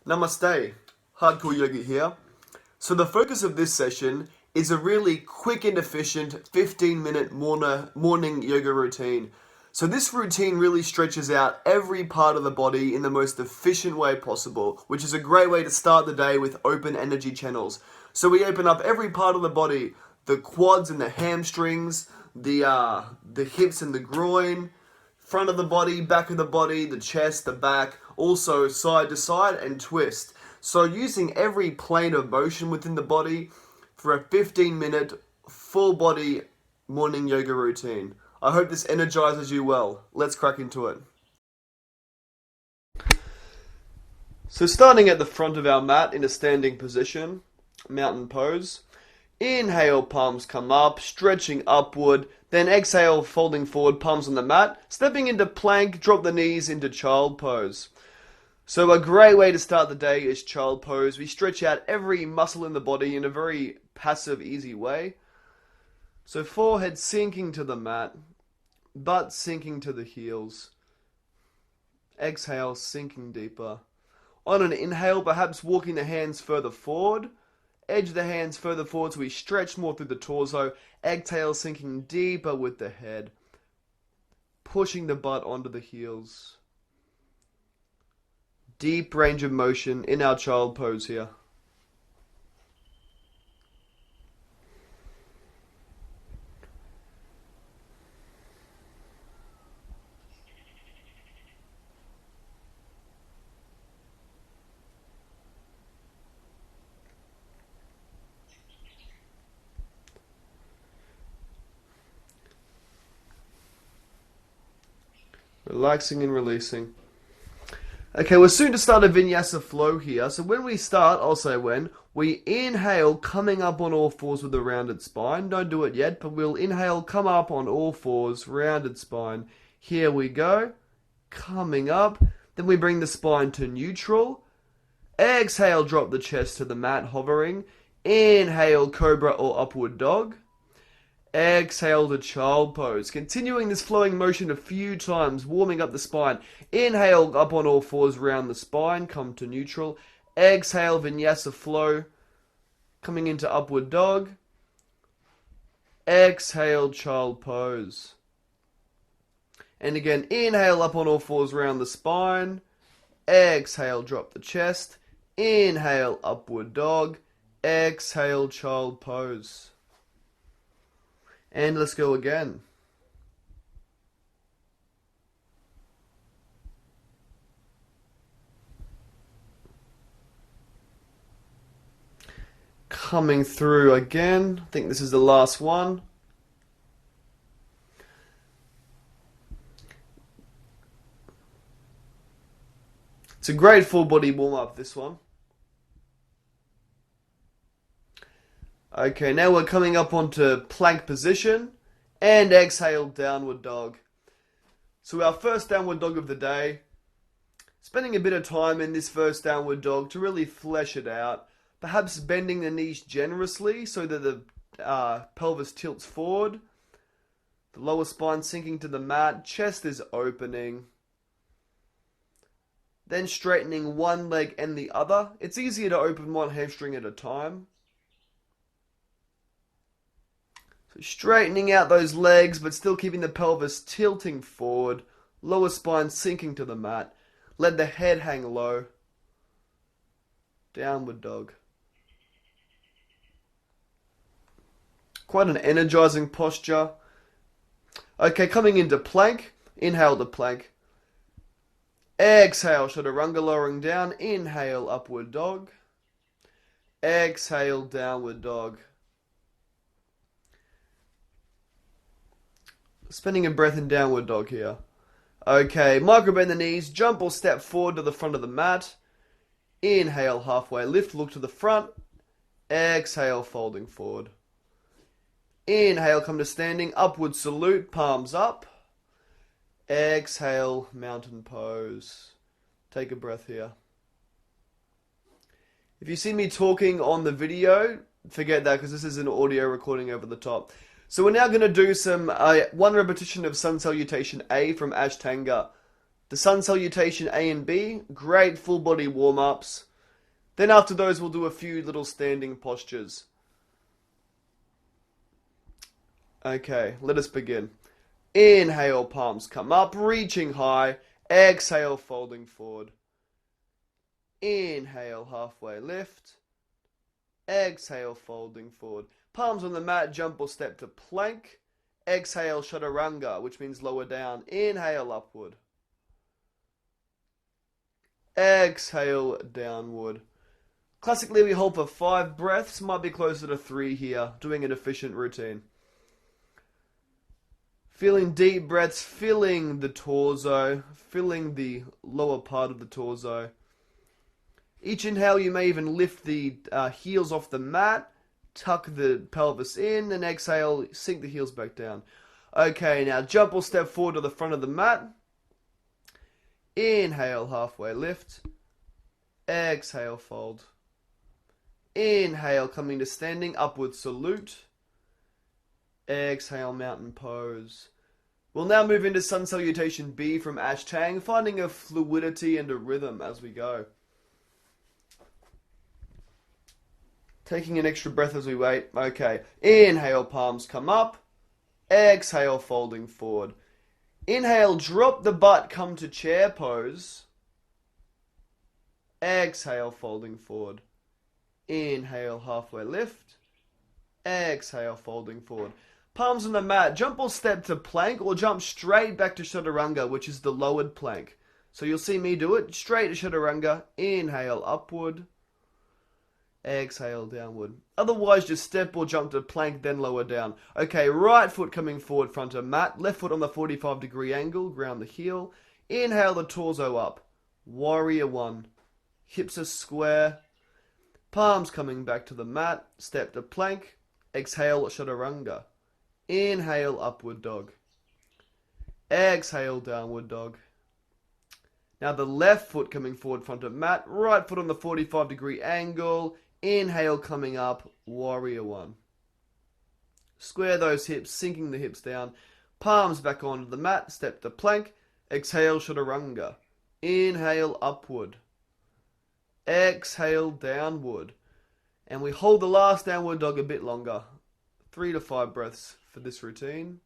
Namaste, Hardcore Yogi here. So the focus of this session is a really quick and efficient 15-minute morning yoga routine. So this routine really stretches out every part of the body in the most efficient way possible, which is a great way to start the day with open energy channels. So we open up every part of the body, the quads and the hamstrings, the hips and the groin, front of the body, back of the body, the chest, the back, also side to side and twist. So using every plane of motion within the body for a 15-minute full body morning yoga routine. I hope this energizes you well. Let's crack into it. So starting at the front of our mat in a standing position, mountain pose. Inhale, palms come up, stretching upward. Then exhale, folding forward, palms on the mat. Stepping into plank, drop the knees into child pose. So a great way to start the day is child pose. We stretch out every muscle in the body in a very passive, easy way. So forehead sinking to the mat, butt sinking to the heels. Exhale, sinking deeper. On an inhale, perhaps walking the hands further forward. Edge the hands further forward so we stretch more through the torso. Exhale, sinking deeper with the head. Pushing the butt onto the heels. Deep range of motion in our child pose here. Relaxing and releasing. Okay, we're soon to start a vinyasa flow here. So when we start, I'll say when, we inhale coming up on all fours with a rounded spine. Don't do it yet, but we'll inhale, come up on all fours, rounded spine. Here we go. Coming up. Then we bring the spine to neutral. Exhale, drop the chest to the mat, hovering. Inhale, cobra or upward dog. Exhale to child pose. Continuing this flowing motion a few times, warming up the spine. Inhale, up on all fours, round the spine, come to neutral. Exhale, vinyasa flow, coming into upward dog. Exhale, child pose. And again, inhale, up on all fours, round the spine. Exhale, drop the chest. Inhale, upward dog. Exhale, child pose. And let's go again. Coming through again. I think this is the last one. It's a great full body warm up, this one. Okay, now we're coming up onto plank position and exhale, downward dog. So our first downward dog of the day, spending a bit of time in this first downward dog to really flesh it out. Perhaps bending the knees generously so that the pelvis tilts forward. The lower spine sinking to the mat, chest is opening. Then straightening one leg and the other. It's easier to open one hamstring at a time. Straightening out those legs, but still keeping the pelvis tilting forward. Lower spine sinking to the mat. Let the head hang low. Downward dog. Quite an energizing posture. Okay, coming into plank. Inhale to plank. Exhale, chaturanga lowering down. Inhale, upward dog. Exhale, downward dog. Spending a breath in downward dog here. Okay, micro bend the knees, jump or step forward to the front of the mat. Inhale, halfway lift, look to the front. Exhale, folding forward. Inhale, come to standing, upward salute, palms up. Exhale, mountain pose. Take a breath here. If you see me talking on the video, forget that because this is an audio recording over the top. So we're now going to do some one repetition of Sun Salutation A from Ashtanga. The Sun Salutation A and B, great full body warm-ups. Then after those, we'll do a few little standing postures. Okay, let us begin. Inhale, palms come up, reaching high. Exhale, folding forward. Inhale, halfway lift. Exhale, folding forward. Palms on the mat, jump or step to plank. Exhale, chaturanga, which means lower down. Inhale, upward. Exhale, downward. Classically, we hold for 5 breaths. Might be closer to 3 here, doing an efficient routine. Feeling deep breaths, filling the torso, filling the lower part of the torso. Each inhale, you may even lift the heels off the mat, tuck the pelvis in, and exhale, sink the heels back down. Okay, now jump or step forward to the front of the mat. Inhale, halfway lift. Exhale, fold. Inhale, coming to standing, upward salute. Exhale, mountain pose. We'll now move into Sun Salutation B from Ashtanga, finding a fluidity and a rhythm as we go. Taking an extra breath as we wait. Okay, inhale, palms come up. Exhale, folding forward. Inhale, drop the butt, come to chair pose. Exhale, folding forward. Inhale, halfway lift. Exhale, folding forward. Palms on the mat, jump or step to plank or jump straight back to chaturanga, which is the lowered plank. So you'll see me do it. Straight to chaturanga. Inhale, upward. Exhale, downward. Otherwise, just step or jump to plank, then lower down. Okay, right foot coming forward, front of mat. Left foot on the 45-degree angle, ground the heel. Inhale, the torso up. Warrior 1. Hips are square. Palms coming back to the mat. Step to plank. Exhale, chaturanga. Inhale, upward dog. Exhale, downward dog. Now the left foot coming forward, front of mat. Right foot on the 45-degree angle. Inhale, coming up, warrior 1. Square those hips, sinking the hips down. Palms back onto the mat, step to plank. Exhale, chaturanga. Inhale, upward. Exhale, downward. And we hold the last downward dog a bit longer. 3 to 5 breaths for this routine.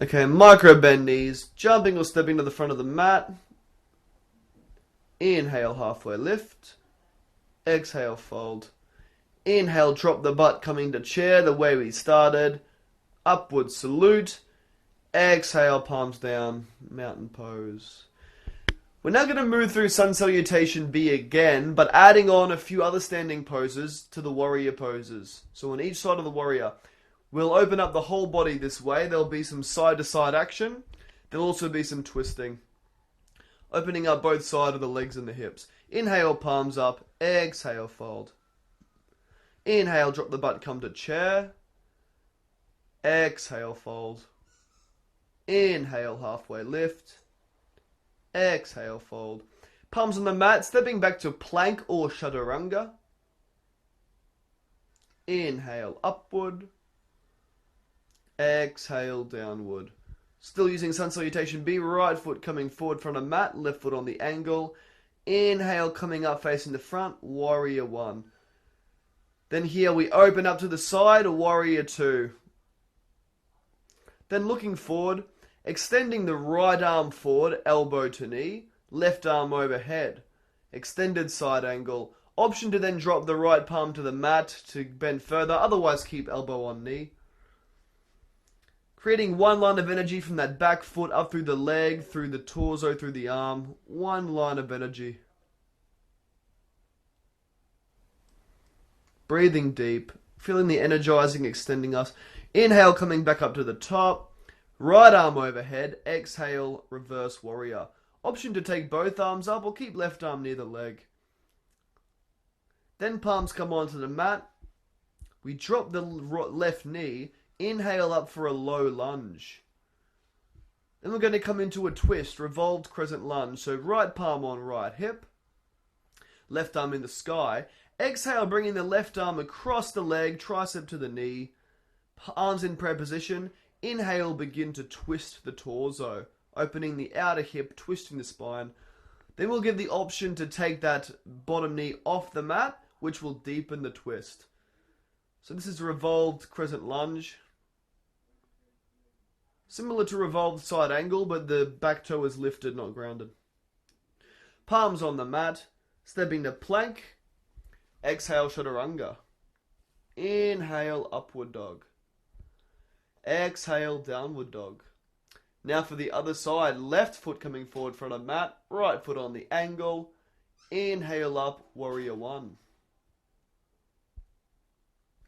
Okay, micro bend knees, jumping or stepping to the front of the mat. Inhale, halfway lift. Exhale, fold. Inhale, drop the butt, coming to chair the way we started. Upward salute. Exhale, palms down, mountain pose. We're now going to move through Sun Salutation B again, but adding on a few other standing poses to the warrior poses. So on each side of the warrior, we'll open up the whole body this way. There'll be some side-to-side action. There'll also be some twisting. Opening up both sides of the legs and the hips. Inhale, palms up. Exhale, fold. Inhale, drop the butt, come to chair. Exhale, fold. Inhale, halfway lift. Exhale, fold. Palms on the mat, stepping back to plank or chaturanga. Inhale, upward. Exhale, downward. Still using Sun Salutation B, right foot coming forward front of mat, left foot on the angle. Inhale, coming up facing the front, warrior 1. Then here we open up to the side, warrior 2. Then looking forward, extending the right arm forward, elbow to knee, left arm overhead. Extended side angle. Option to then drop the right palm to the mat to bend further, otherwise keep elbow on knee. Creating one line of energy from that back foot up through the leg, through the torso, through the arm. One line of energy. Breathing deep. Feeling the energizing, extending us. Inhale, coming back up to the top. Right arm overhead. Exhale, reverse warrior. Option to take both arms up or keep left arm near the leg. Then palms come onto the mat. We drop the left knee. Inhale up for a low lunge. Then we're going to come into a twist, revolved crescent lunge. So right palm on right hip, left arm in the sky. Exhale, bringing the left arm across the leg, tricep to the knee, arms in prayer position. Inhale, begin to twist the torso, opening the outer hip, twisting the spine. Then we'll give the option to take that bottom knee off the mat, which will deepen the twist. So this is revolved crescent lunge. Similar to revolved side angle, but the back toe is lifted, not grounded. Palms on the mat, stepping to plank. Exhale, chaturanga. Inhale, upward dog. Exhale, downward dog. Now for the other side, left foot coming forward front of mat, right foot on the angle. Inhale up, warrior one.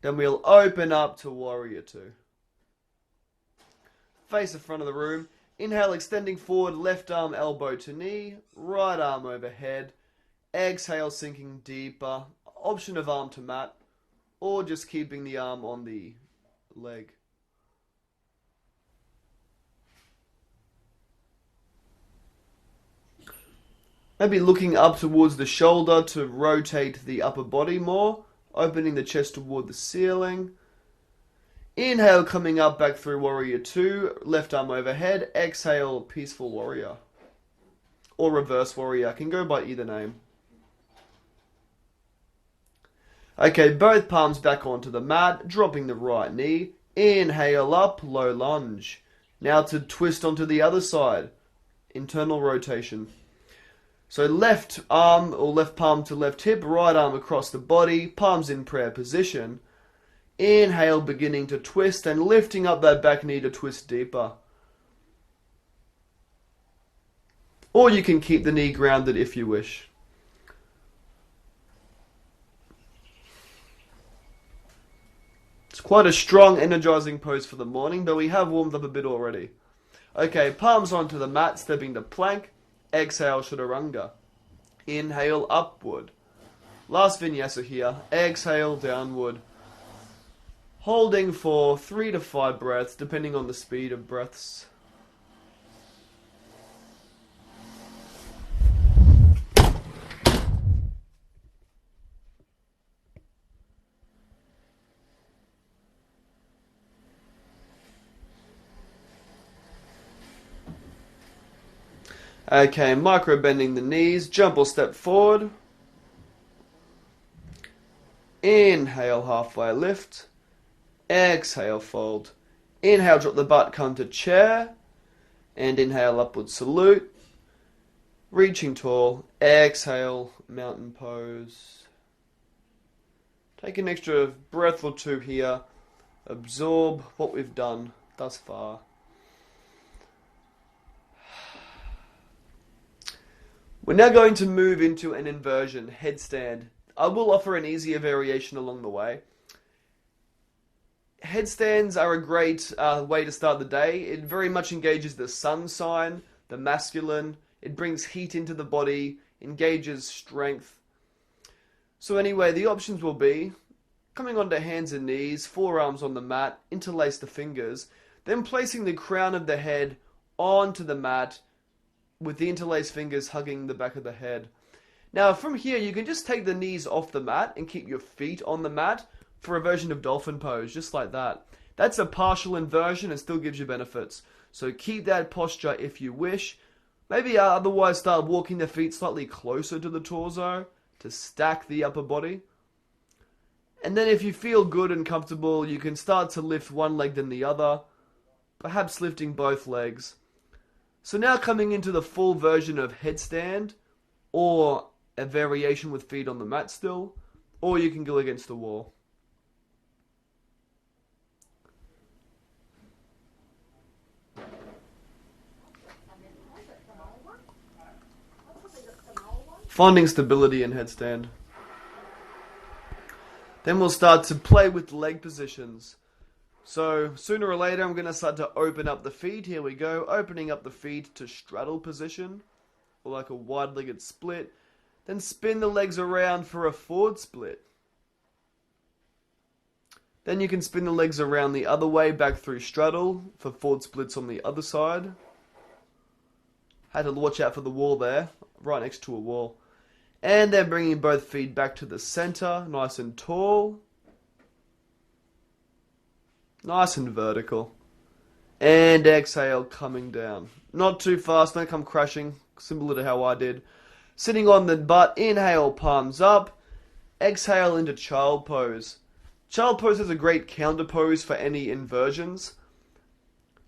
Then we'll open up to warrior two. Face the front of the room. Inhale, extending forward, left arm elbow to knee, right arm overhead. Exhale, sinking deeper. Option of arm to mat, or just keeping the arm on the leg. Maybe looking up towards the shoulder to rotate the upper body more, opening the chest toward the ceiling. Inhale, coming up back through warrior two, left arm overhead. Exhale, peaceful warrior. Or reverse warrior, can go by either name. Okay, both palms back onto the mat, dropping the right knee. Inhale up, low lunge. Now to twist onto the other side. Internal rotation. So left arm or left palm to left hip, right arm across the body, palms in prayer position. Inhale, beginning to twist and lifting up that back knee to twist deeper. Or you can keep the knee grounded if you wish. It's quite a strong, energizing pose for the morning, but we have warmed up a bit already. Okay, palms onto the mat, stepping to plank. Exhale, chaturanga. Inhale, upward. Last vinyasa here. Exhale, downward. Holding for 3 to 5 breaths, depending on the speed of breaths. Okay, micro bending the knees, jump or step forward. Inhale, halfway lift. Exhale, fold. Inhale, drop the butt, come to chair. And inhale, upward salute. Reaching tall. Exhale, mountain pose. Take an extra breath or two here. Absorb what we've done thus far. We're now going to move into an inversion, headstand. I will offer an easier variation along the way. Headstands are a great way to start the day. It very much engages the sun sign, the masculine. It brings heat into the body, engages strength. So anyway, the options will be coming onto hands and knees, forearms on the mat, interlace the fingers, then placing the crown of the head onto the mat, with the interlaced fingers hugging the back of the head. Now from here you can just take the knees off the mat and keep your feet on the mat for a version of dolphin pose, just like that. That's a partial inversion and still gives you benefits. So keep that posture if you wish. Maybe otherwise start walking the feet slightly closer to the torso to stack the upper body. And then if you feel good and comfortable, you can start to lift one leg then the other, perhaps lifting both legs. So now coming into the full version of headstand, or a variation with feet on the mat still, or you can go against the wall. Finding stability in headstand. Then we'll start to play with leg positions. So sooner or later I'm going to start to open up the feet. Here we go, opening up the feet to straddle position, or like a wide-legged split. Then spin the legs around for a forward split. Then you can spin the legs around the other way back through straddle for forward splits on the other side. Had to watch out for the wall there, right next to a wall. And then bringing both feet back to the center, nice and tall. Nice and vertical. And exhale, coming down. Not too fast, don't come crashing, similar to how I did. Sitting on the butt, inhale, palms up. Exhale into child pose. Child pose is a great counter pose for any inversions.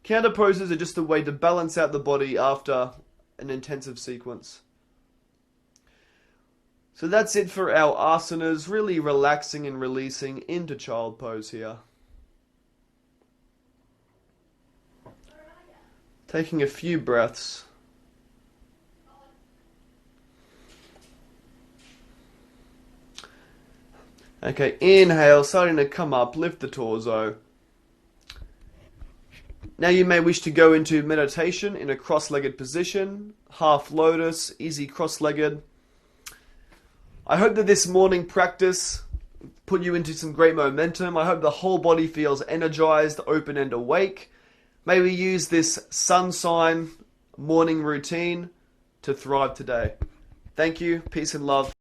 Counter poses are just a way to balance out the body after an intensive sequence. So that's it for our asanas, really relaxing and releasing into child pose here. Taking a few breaths. Okay, inhale, starting to come up, lift the torso. Now you may wish to go into meditation in a cross-legged position, half lotus, easy cross-legged. I hope that this morning practice put you into some great momentum. I hope the whole body feels energized, open and awake. May we use this sun sign morning routine to thrive today. Thank you, peace and love.